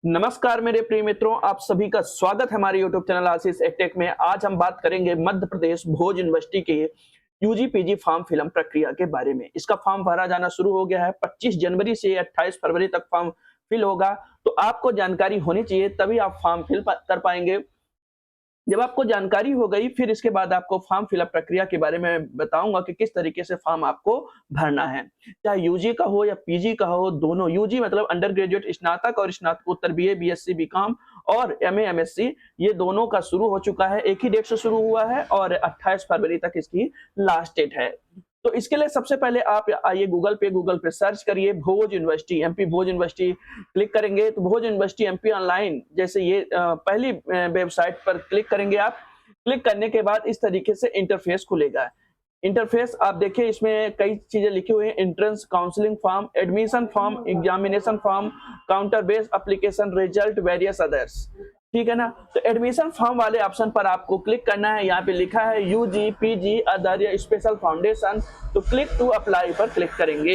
नमस्कार मेरे प्रिय मित्रों, आप सभी का स्वागत है हमारे यूट्यूब चैनल आशीष एडटेक में। आज हम बात करेंगे मध्य प्रदेश भोज यूनिवर्सिटी के यूजी पीजी फॉर्म फिलअप प्रक्रिया के बारे में। इसका फॉर्म भरा जाना शुरू हो गया है। 25 जनवरी से 28 फरवरी तक फॉर्म फिल होगा। तो आपको जानकारी होनी चाहिए, तभी आप फॉर्म फिल कर पाएंगे। जब आपको जानकारी हो गई, फिर इसके बाद आपको फॉर्म फिलअप प्रक्रिया के बारे में बताऊंगा कि किस तरीके से फॉर्म आपको भरना है। चाहे यूजी का हो या पीजी का हो, दोनों। यूजी मतलब अंडर ग्रेजुएट, स्नातक और स्नातकोत्तर, बीए बीएससी बीकॉम और एमए एमएससी, ये दोनों का शुरू हो चुका है। एक ही डेट से शुरू हुआ है और 28 फरवरी तक इसकी लास्ट डेट है। तो इसके लिए सबसे पहले आप आइए गूगल पे सर्च करिए भोज यूनिवर्सिटी, एमपी भोज यूनिवर्सिटी। क्लिक करेंगे तो भोज यूनिवर्सिटी एमपी ऑनलाइन, जैसे ये पहली वेबसाइट पर क्लिक करेंगे आप। क्लिक करने के बाद इस तरीके से इंटरफेस खुलेगा। इंटरफेस आप देखिए, इसमें कई चीजें लिखी हुई हैं। Entrance counselling form, admission form, examination form, counter based application, result, various others. ठीक है ना। तो एडमिशन फॉर्म वाले ऑप्शन पर आपको क्लिक करना है। यहाँ पे लिखा है यूजी पीजी अदर या स्पेशल फाउंडेशन। तो क्लिक टू अप्लाई पर क्लिक करेंगे।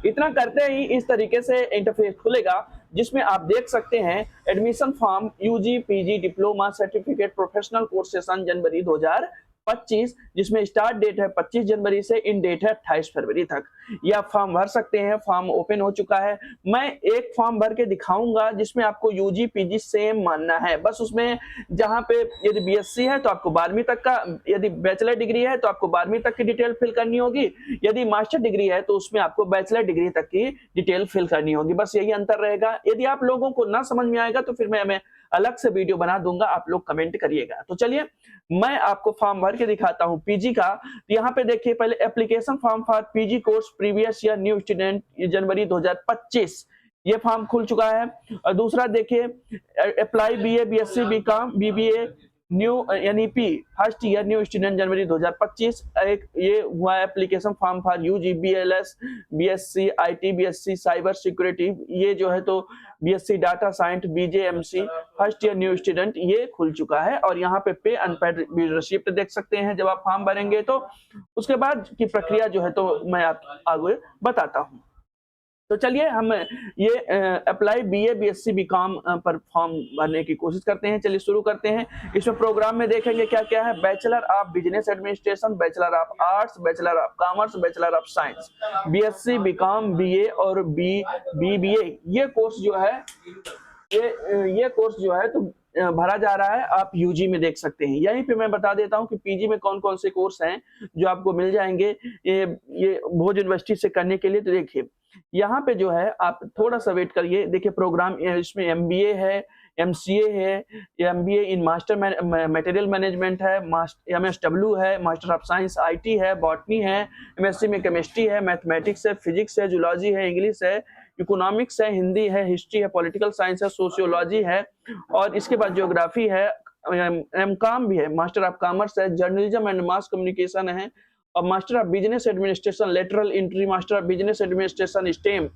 इतना करते ही इस तरीके से इंटरफेस खुलेगा, जिसमें आप देख सकते हैं admission form UG PG diploma certificate professional course session January 2025, जिसमें स्टार्ट डेट है 25 जनवरी से इन डेट है 28 फरवरी तक। ये आप फॉर्म भर सकते हैं। फॉर्म ओपन हो चुका है। मैं एक फॉर्म भर के दिखाऊंगा जिसमें आपको यूजी पीजी सेम मानना है। बस उसमें जहां पे यदि बीएससी है तो आपको 12वीं तक का, यदि बैचलर डिग्री है तो आपको 12वीं तक की डिटेल फिल करनी होगी। यदि मास्टर डिग्री है तो उसमें आपको बैचलर डिग्री तक की डिटेल फिल करनी होगी। बस यही अंतर रहेगा। यदि आप लोगों को ना समझ में आएगा तो फिर मैं अलग से वीडियो बना दूंगा, आप लोग कमेंट करिएगा। तो चलिए मैं आपको फॉर्म भर के दिखाता हूं पीजी का। तो यहाँ पे देखिए, पहले application form for PG course previous year new student January 2025, ये फॉर्म खुल चुका है। और दूसरा देखिए, apply BA BSc BCom BBA new NEP first year new student January 2025। एक ये हुआ application form for UG BLS BSc IT BSc cyber security, ये जो है तो BSc data science BJMC first year new student, ये खुल चुका है। और यहाँ पे अनपेड रिसिप्ट देख सकते हैं जब आप फॉर्म भरेंगे। तो उसके बाद की प्रक्रिया जो है तो मैं आप आगे बताता हूँ। तो चलिए हम ये अप्लाई बीए बीएससी बीकॉम पर फॉर्म भरने की कोशिश करते हैं। चलिए शुरू करते हैं। इसमें प्रोग्राम में देखेंगे क्या क्या है। Bachelor of business administration, bachelor of arts, bachelor of commerce, bachelor of science, BSc BCom BA और बीबीए, ये कोर्स जो है ये कोर्स जो है तो भरा जा रहा है। आप यूजी में देख सकते हैं। यहीं पे मैं बता देता हूं कि पीजी में कौन कौन से कोर्स हैं जो आपको मिल जाएंगे ये भोज यूनिवर्सिटी से करने के लिए। तो देखिए, यहाँ पे जो है आप थोड़ा सा वेट करिए। देखिए प्रोग्राम, इसमें एमबीए है, एमसीए है, MBA in master material management है, एमएसडब्ल्यू है, मास्टर ऑफ साइंस आईटी है, बॉटनी है, एमएससी में केमिस्ट्री है, मैथमेटिक्स है, फिजिक्स है, जूलॉजी है, इंग्लिश है, इकोनॉमिक्स है, हिंदी है, हिस्ट्री है, पॉलिटिकल साइंस है, सोशियोलॉजी है, और इसके बाद ज्योग्राफी है, एमकॉम भी है, मास्टर ऑफ कॉमर्स है, जर्नलिज्म एंड मास कम्युनिकेशन है, और master of business administration lateral entry, master of business administration stem,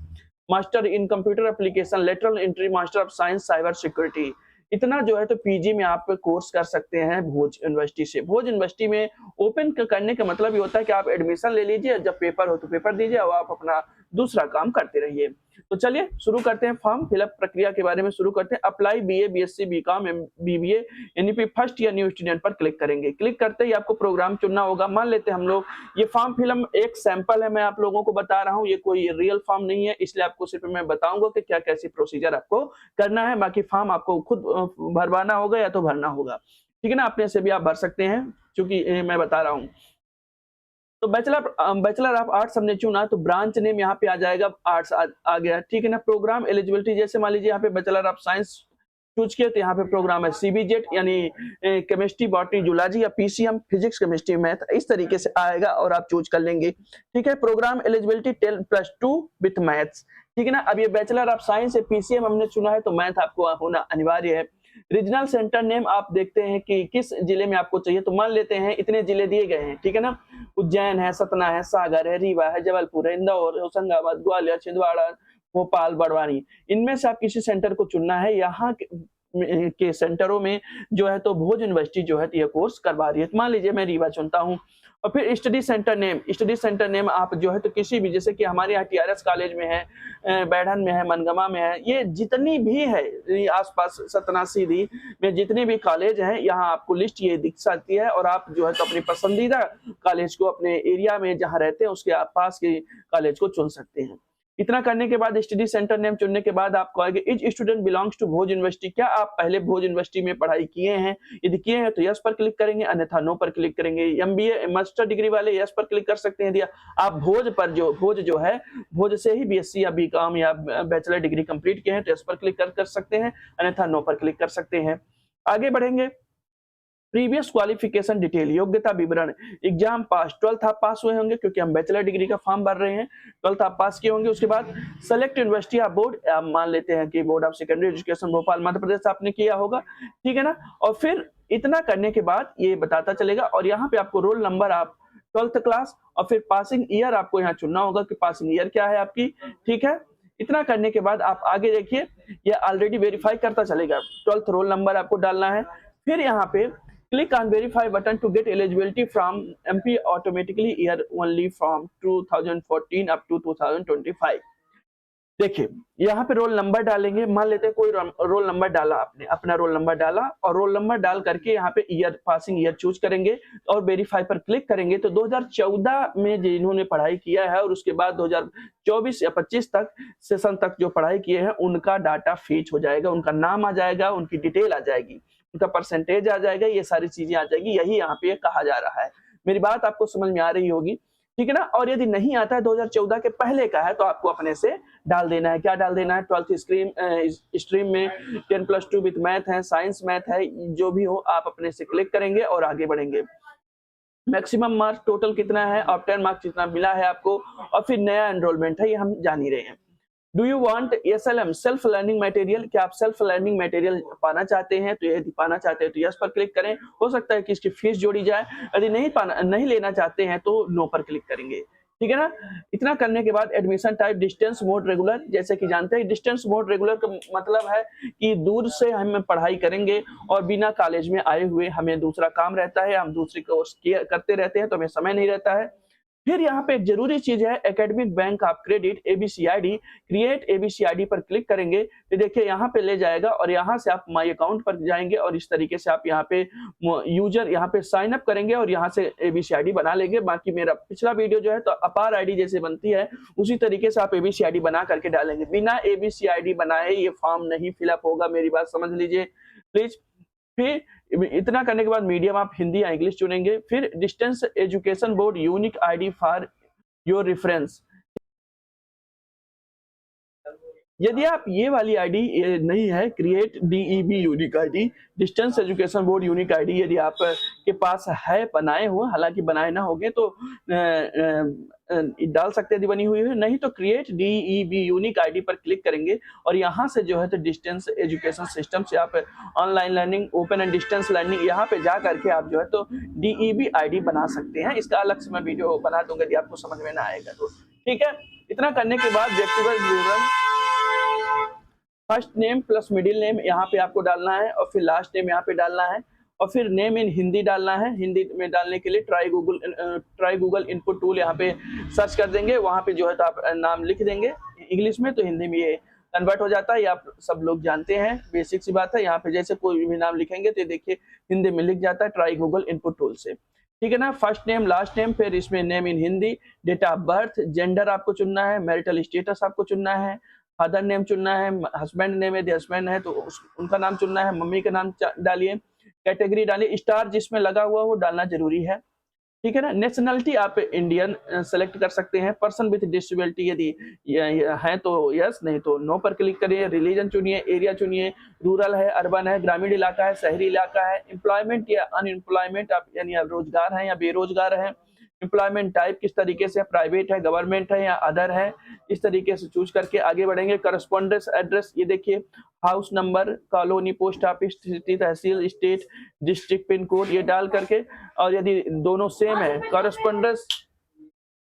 master in computer application lateral entry, master of science cyber security. इतना जो है तो पीजी में आप कोर्स कर सकते हैं भोज यूनिवर्सिटी से। भोज यूनिवर्सिटी में ओपन करने का मतलब ये होता है कि आप एडमिशन ले लीजिए, जब पेपर हो तो पेपर दीजिए और आप अपना दूसरा काम करते रहिए। तो चलिए शुरू करते हैं। फॉर्म फिलअप प्रक्रिया के बारे में शुरू करते हैं। Apply BA BSc BCom BBA NEP first year new student पर क्लिक करेंगे। क्लिक करते ही आपको प्रोग्राम चुनना होगा। मान लेते हैं हम लोग, ये फॉर्म फिलअप एक सैंपल है, मैं आप लोगों को बता रहा हूँ, ये कोई रियल फॉर्म नहीं है, इसलिए आपको सिर्फ मैं बताऊंगा कि क्या कैसी प्रोसीजर आपको करना है। बाकी फॉर्म आपको खुद भरवाना होगा या तो भरना होगा। ठीक है ना, अपने से भी आप भर सकते हैं, क्योंकि मैं बता रहा हूँ। तो बैचलर ऑफ आर्ट्स हमने चुना, तो ब्रांच नेम यहाँ पे आ जाएगा, आर्ट्स आ गया। ठीक है ना। प्रोग्राम एलिजिबिलिटी, जैसे मान लीजिए यहाँ पे बैचलर ऑफ साइंस चूज किया तो यहाँ पे प्रोग्राम है सीबीजेट, यानी केमिस्ट्री बॉटनी जूलॉजी, या पीसीएम फिजिक्स केमिस्ट्री मैथ, इस तरीके से आएगा और आप चूज कर लेंगे। ठीक है। Program eligibility 10+2 with maths. ठीक है ना। अब ये बैचलर ऑफ साइंस है, पीसीएम हमने चुना है, तो मैथ आपको होना अनिवार्य है। रीजनल सेंटर नेम आप देखते हैं कि किस जिले में आपको चाहिए, तो मान लेते हैं इतने जिले दिए गए हैं। ठीक है ना। उज्जैन है, सतना है, सागर है, रीवा है, जबलपुर है, इंदौर, होशंगाबाद, ग्वालियर, छिंदवाड़ा, भोपाल, बड़वानी, इनमें से आप किसी सेंटर को चुनना है। यहाँ के सेंटरों में जो है तो भोज यूनिवर्सिटी जो है ये कोर्स करवा रही है। मान लीजिए मैं रीवा चुनता हूँ और फिर स्टडी सेंटर नेम आप जो है तो किसी भी, जैसे कि हमारे यहाँ टीआरएस कॉलेज में है, बैढ़न में है, मनगमा में है, ये जितनी भी है ये आसपास सतना सीधी में जितने भी कॉलेज हैं, यहाँ आपको लिस्ट ये दिख सकती है और आप जो है तो अपनी पसंदीदा कॉलेज को अपने एरिया में जहाँ रहते हैं उसके पास के कॉलेज को चुन सकते हैं। इतना करने के बाद स्टडी सेंटर नेम चुनने के बाद आपको आगे each student belongs to Bhoj university, क्या आप पहले भोज यूनिवर्सिटी में पढ़ाई किए हैं? यदि किए हैं तो यस पर क्लिक करेंगे, अन्यथा नो पर क्लिक करेंगे। एमबीए मास्टर डिग्री वाले यस पर क्लिक कर सकते हैं। यदि आप भोज जो है भोज से ही बीएससी या बीकॉम या बैचलर डिग्री कंप्लीट किए हैं तो यस पर क्लिक कर सकते हैं, अन्यथा नो पर क्लिक कर सकते हैं। आगे बढ़ेंगे, प्रीवियस क्वालिफिकेशन डिटेल, योग्यता विवरण, एग्जाम पास, 12th आप पास हुए होंगे क्योंकि हम बैचलर डिग्री का फॉर्म भर रहे हैं, 12th आप पास किए होंगे। उसके बाद सेलेक्ट यूनिवर्सिटी या बोर्ड, आप मान लेते हैं कि Board of Secondary Education Bhopal Madhya Pradesh आपने किया होगा, ठीक है ना। और फिर इतना करने के बाद ये बताता चलेगा और यहाँ पे आपको रोल नंबर, आप 12th क्लास और फिर पासिंग ईयर आपको यहाँ चुनना होगा कि पासिंग ईयर क्या है आपकी, ठीक है। इतना करने के बाद आप आगे देखिए, ये ऑलरेडी वेरीफाई करता चलेगा, 12th रोल नंबर आपको डालना है। फिर यहाँ पे click on verify button to get eligibility from MP automatically year only from 2014 up to 2025। देखिए यहाँ पे रोल नंबर डालेंगे, मान लेते हैं कोई रोल नंबर डाला, आपने अपना रोल नंबर डाला और रोल नंबर डाल करके यहाँ पे ईयर, पासिंग ईयर चूज करेंगे और वेरीफाई पर क्लिक करेंगे तो 2014 में जिन्होंने पढ़ाई किया है और उसके बाद 2024 या 25 तक सेशन तक जो पढ़ाई किए हैं उनका डाटा फीच हो जाएगा, उनका नाम आ जाएगा, उनकी डिटेल आ जाएगी, उनका परसेंटेज आ जाएगा, ये सारी चीजें आ जाएगी। यही यहाँ पे कहा जा रहा है। मेरी बात आपको समझ में आ रही होगी, ठीक है ना। और यदि नहीं आता है 2014 के पहले का है तो आपको अपने से डाल देना है। क्या डाल देना है? 12th स्ट्रीम में 10+2 विथ मैथ है, साइंस मैथ है, जो भी हो आप अपने से क्लिक करेंगे और आगे बढ़ेंगे। मैक्सिमम मार्क्स टोटल कितना है और 10 मार्क्स कितना मिला है आपको, और फिर नया एनरोलमेंट है, ये हम जान ही रहे हैं। Do you want SLM self learning material, क्या आप सेल्फ लर्निंग मटेरियल पाना चाहते हैं? तो यदि पाना चाहते हैं तो यस पर क्लिक करें, हो सकता है कि इसकी फीस जोड़ी जाए। यदि नहीं लेना चाहते हैं तो नो पर क्लिक करेंगे, ठीक है ना। इतना करने के बाद admission type distance mode regular, जैसे कि जानते हैं डिस्टेंस मोड रेगुलर का मतलब है कि दूर से हम पढ़ाई करेंगे और बिना कॉलेज में आए हुए हमें दूसरा काम रहता है, हम दूसरे कोर्स करते रहते हैं तो हमें समय नहीं रहता है। फिर यहाँ पे एक जरूरी चीज है academic bank of credit ABCID, create ABCID पर क्लिक करेंगे तो देखिए यहाँ पे ले जाएगा और यहाँ से आप माई अकाउंट पर जाएंगे और इस तरीके से आप यहाँ पे यूजर यहाँ पे साइन अप करेंगे और यहाँ से ABCID बना लेंगे। बाकी मेरा पिछला वीडियो जो है तो अपार आईडी जैसे बनती है उसी तरीके से आप ABCID बना करके डालेंगे। बिना ABCID बनाए ये फॉर्म नहीं फिलअप होगा, मेरी बात समझ लीजिए प्लीज। फिर इतना करने के बाद मीडियम आप हिंदी या इंग्लिश चुनेंगे। फिर distance education board unique ID for your reference, यदि आप ये वाली आईडी नहीं है, create DEB unique ID, distance education board unique ID यदि आप के पास है, बनाए हुए, हालांकि बनाए ना होंगे तो डाल सकते यदि बनी हुई है, नहीं तो क्रिएट DEB यूनिक आईडी पर क्लिक करेंगे और यहाँ से जो है तो डिस्टेंस एजुकेशन सिस्टम से आप online learning, open and distance learning, यहाँ पे जा करके आप जो है तो DEB आईडी बना सकते हैं। इसका अलग से मैं वीडियो बना दूंगा यदि आपको समझ में ना आएगा तो, ठीक है। इतना करने के बाद व्यक्तिगत विवरण, first name plus middle name यहाँ पे आपको डालना है और फिर लास्ट नेम यहाँ पे डालना है और फिर नेम इन हिंदी डालना है। हिंदी में डालने के लिए ट्राई गूगल इनपुट टूल यहाँ पे सर्च कर देंगे, वहाँ पे जो है तो आप नाम लिख देंगे इंग्लिश में, तो हिंदी में ये कन्वर्ट हो जाता है। ये आप सब लोग जानते हैं, बेसिक सी बात है। यहाँ पे जैसे कोई भी नाम लिखेंगे तो देखिए हिंदी में लिख जाता है ट्राई गूगल इनपुट टूल से, ठीक है ना। फर्स्ट नेम लास्ट नेम, फिर इसमें name in Hindi, date of birth, gender आपको चुनना है, मैरिटल स्टेटस आपको चुनना है, फादर नेम चुनना है, हस्बैंड नेम यदि हस्बैंड है तो उनका नाम चुनना है, मम्मी का नाम डालिए, कैटेगरी डालिए, स्टार जिसमें लगा हुआ वो डालना जरूरी है, ठीक है ना। नेशनलिटी आप इंडियन सेलेक्ट कर सकते हैं। पर्सन विथ डिसेबिलिटी यदि है तो यस, नहीं तो नो पर क्लिक करिए। रिलीजन चुनिए, एरिया चुनिए, रूरल है, अर्बन है, ग्रामीण इलाका है, शहरी इलाका है, एम्प्लॉयमेंट या अनएम्प्लॉयमेंट आप यानी आप रोजगार हैं या बेरोजगार हैं, एम्प्लॉयमेंट टाइप किस तरीके से, प्राइवेट है, गवर्नमेंट है या अदर है, इस तरीके से चूज करके आगे बढ़ेंगे। करस्पॉन्डेंस एड्रेस, ये देखिए house number, colony, post office, city, tehsil, state, district, pin code ये डाल करके, और यदि दोनों सेम है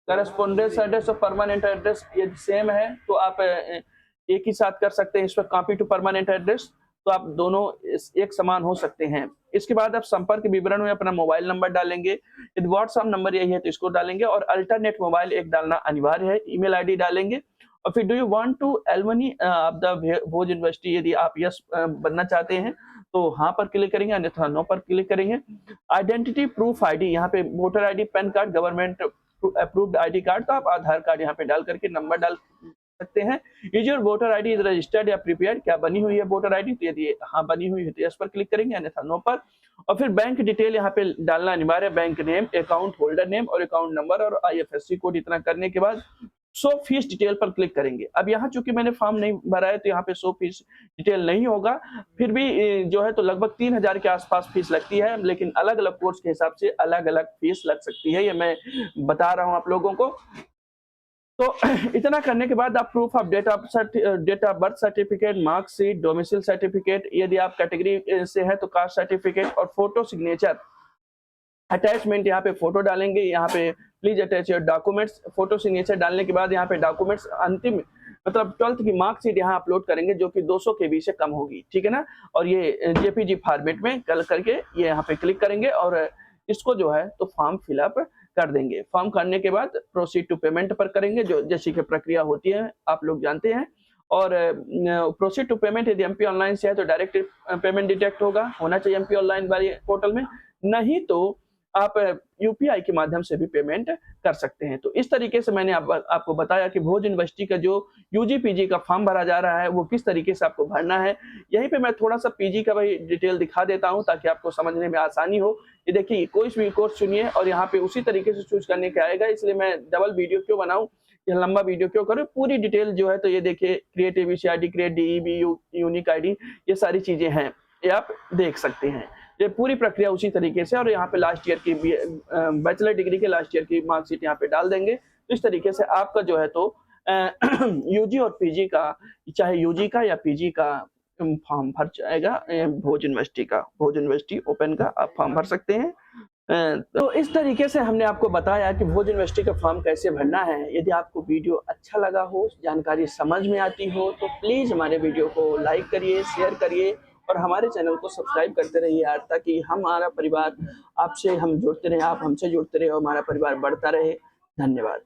करस्पॉन्डेंस एड्रेस और परमानेंट एड्रेस यदि सेम है तो आप एक ही साथ कर सकते हैं इस पर, कॉपी टू परमानेंट एड्रेस, तो आप दोनों एक समान हो सकते हैं। इसके बाद आप संपर्क विवरण में अपना मोबाइल नंबर डालेंगे, यदि व्हाट्सएप नंबर यही है तो इसको डालेंगे और अल्टरनेट मोबाइल एक डालना अनिवार्य है, ईमेल आईडी डालेंगे और फिर do you want to alumni of the Bhoj university, यदि आप यस बनना चाहते हैं तो हाँ पर क्लिक करेंगे, अन्यथा नो पर क्लिक करेंगे। आइडेंटिटी प्रूफ आईडी, यहाँ पे voter ID, pan card, government approved ID card, तो आप आधार कार्ड यहाँ पे डाल करके नंबर डाल सकते हैं। Is your voter ID is registered या प्रिपेयर्ड, क्या बनी हुई है वोटर आईडी, तो यदि हाँ बनी हुई है तो यस पर क्लिक करेंगे, अन्यथा नो पर। और फिर बैंक डिटेल यहाँ पे डालना अनिवार्य है, bank name, account holder name और अकाउंट नंबर और आईएफएससी कोड। इतना करने के बाद शो फीस डिटेल पर क्लिक करेंगे। अब यहाँ चूंकि मैंने फॉर्म नहीं भरा है तो यहाँ पे शो फीस डिटेल नहीं होगा, फिर भी जो है तो लगभग 3000 के आसपास फीस लगती है, लेकिन अलग अलग कोर्स के हिसाब से अलग अलग फीस लग सकती है, ये मैं बता रहा हूँ आप लोगों को। तो इतना करने के बाद आप proof of date of birth certificate, marksheet, domicile certificate, यदि आप कैटेगरी से है तो कास्ट सर्टिफिकेट और फोटो सिग्नेचर अटैचमेंट, यहाँ पे फोटो डालेंगे। यहाँ पे please attach your documents, photo signature डालने के बाद यहाँ पे डॉक्यूमेंट्स अंतिम मतलब 12th की मार्कशीट यहाँ अपलोड करेंगे जो कि 200 KB से कम होगी, ठीक है ना। और ये जेपीजी फॉर्मेट में कल करके ये यहाँ पे क्लिक करेंगे और इसको जो है तो फॉर्म फिलअप कर देंगे। फॉर्म करने के बाद प्रोसीड टू पेमेंट पर करेंगे, जो जैसी की प्रक्रिया होती है आप लोग जानते हैं। और प्रोसीड टू पेमेंट यदि एमपी ऑनलाइन से है तो डायरेक्ट पेमेंट डिटेक्ट होना चाहिए एमपी ऑनलाइन वाली पोर्टल में, नहीं तो आप यूपीआई के माध्यम से भी पेमेंट कर सकते हैं। तो इस तरीके से मैंने आपको बताया कि भोज यूनिवर्सिटी का जो यूजी पीजी का फॉर्म भरा जा रहा है वो किस तरीके से आपको भरना है। यहीं पे मैं थोड़ा सा पीजी का भी डिटेल दिखा देता हूं ताकि आपको समझने में आसानी हो। ये देखिए कोई भी कोर्स चुनिए और यहाँ पे उसी तरीके से चूज करने के आएगा, इसलिए मैं डबल वीडियो क्यों बनाऊं, ये लंबा वीडियो क्यों करूं। पूरी डिटेल जो है तो ये देखिए create ABC ID, create DEB unique ID, ये सारी चीजें हैं, ये आप देख सकते हैं। ये पूरी प्रक्रिया उसी तरीके से, और यहाँ पे लास्ट ईयर की बैचलर डिग्री के लास्ट ईयर की मार्कशीट यहाँ पे डाल देंगे। तो इस तरीके से आपका जो है तो यूजी और पीजी का, चाहे यूजी का या पीजी का फॉर्म भर जाएगा भोज यूनिवर्सिटी ओपन का आप फॉर्म भर सकते हैं। तो इस तरीके से हमने आपको बताया कि भोज यूनिवर्सिटी का फॉर्म कैसे भरना है। यदि आपको वीडियो अच्छा लगा हो, जानकारी समझ में आती हो, तो प्लीज हमारे वीडियो को लाइक करिए, शेयर करिए और हमारे चैनल को सब्सक्राइब करते रहिए यार, ताकि हमारा परिवार आपसे हम जुड़ते रहे, आप हमसे जुड़ते रहे और हमारा परिवार बढ़ता रहे। धन्यवाद।